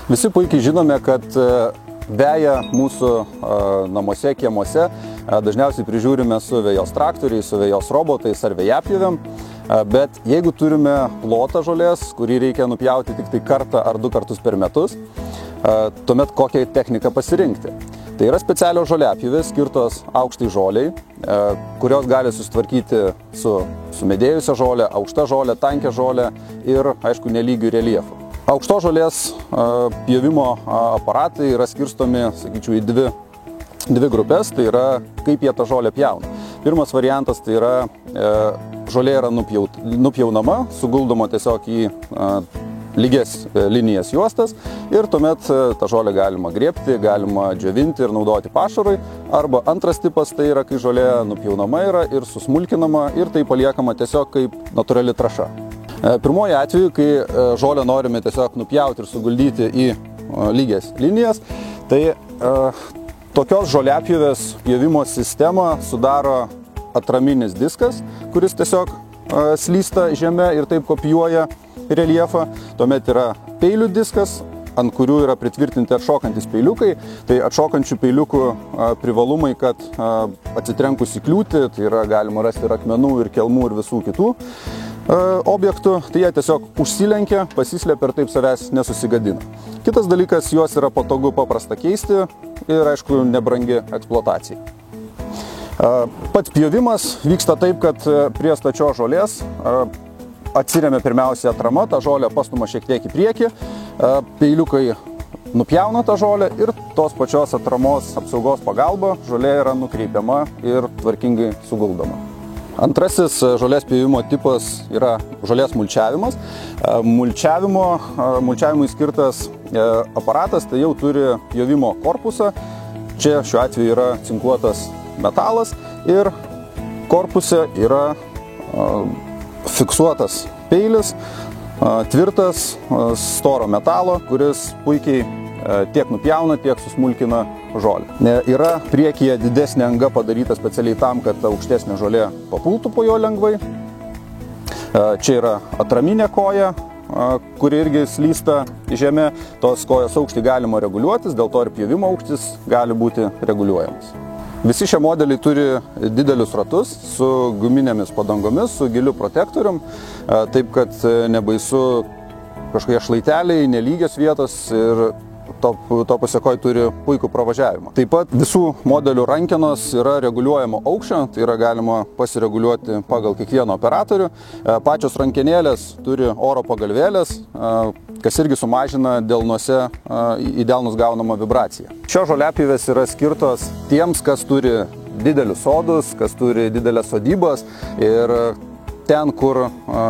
Visi puikiai žinome, kad veją mūsų namuose, kiemuose dažniausiai prižiūrime su vejos traktoriais, su vejos robotais ar vejapjovėm, bet jeigu turime plotą žolės, kurį reikia nupjauti tik tai kartą ar 2 kartus per metus, tuomet kokią techniką pasirinkti. Tai yra specialios žoliapjovės skirtos aukštai žoliai, kurios gali susitvarkyti su sumedėjusia žolė, aukšta žolė, tankia žolė ir, aišku, nelygių reljefų. Aukštos žolės pjovimo aparatai yra skirstomi, sakyčiau, į dvi grupės, tai yra kaip jie tą žolę pjauna. Pirmas variantas tai yra žolė yra nupjaunama, suguldoma tiesiog į lygias linijas juostas ir tuomet tą žolę galima grėbti, galima džiovinti ir naudoti pašarui. Arba antras tipas tai yra, kai žolė nupjaunama yra ir susmulkinama ir tai paliekama tiesiog kaip natūrali trąša. Pirmoji atveju, kai žolę norime tiesiog nupjauti ir suguldyti į lygias linijas, tai tokios žoliapjovės pjovimo sistemą sudaro atraminis diskas, kuris tiesiog slysta žeme ir taip kopijuoja reljefą. Tuomet yra peilių diskas, ant kurių yra pritvirtinti atšokantis peiliukai. Tai atšokančių peiliukų privalumai, kad atsitrenkus į kliūtį, tai yra galima rasti ir akmenų, ir kelmų, ir visų kitų objektų, tai jie tiesiog užsilenkia, pasislepia ir taip savęs nesusigadina. Kitas dalykas, juos yra patogu paprasta keisti ir, aišku, nebrangi eksploatacija. Pats pjovimas vyksta taip, kad prie stačios žolės atsiremia pirmiausia atrama, tą žolę pastuma šiek tiek į priekį, peiliukai nupjauna tą žolę ir tos pačios atramos apsaugos pagalba žolė yra nukreipiama ir tvarkingai suguldoma. Antrasis žolės pjovimo tipas yra žolės mulčiavimas. Mulčiavimui skirtas aparatas tai jau turi pjovimo korpusą. Čia šiuo atveju yra cinkuotas metalas ir korpuse yra fiksuotas peilis, tvirtas, storo metalo, kuris puikiai tiek nupjauna, tiek susmulkina žolę. Yra priekyje didesnė anga padaryta specialiai tam, kad aukštesnė žolė papultų po jo lengvai. Čia yra atraminė koja, kuri irgi slysta į žemę. Tos kojos aukštį galima reguliuotis, dėl to ir pjovimo aukštis gali būti reguliuojamas. Visi šie modeliai turi didelius ratus su guminėmis padangomis, su giliu protektorium, taip kad nebaisu kažkokie šlaiteliai, nelygios vietos ir to pasiekoje turi puikų pravažiavimą. Taip pat visų modelių rankenos yra reguliuojamo aukščio, tai yra galima pasireguliuoti pagal kiekvieną operatorių. Pačios rankenėlės turi oro pagalvėlės, kas irgi sumažina delnuose į delnus gaunamą vibraciją. Šios žoliapjovės yra skirtos tiems, kas turi didelius sodus, kas turi didelės sodybas ir ten, kur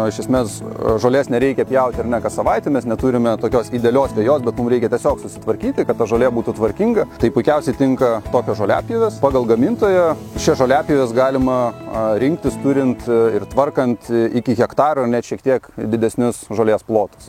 iš esmės žolės nereikia pjauti ir ne kas savaitę, mes neturime tokios idealios vejos, bet mums reikia tiesiog susitvarkyti, kad ta žolė būtų tvarkinga. Tai puikiausiai tinka tokios žoliapjovės. Pagal gamintoją šią žoliapjovės galima rinktis turint ir tvarkant iki hektaro, net šiek tiek didesnius žolės plotus.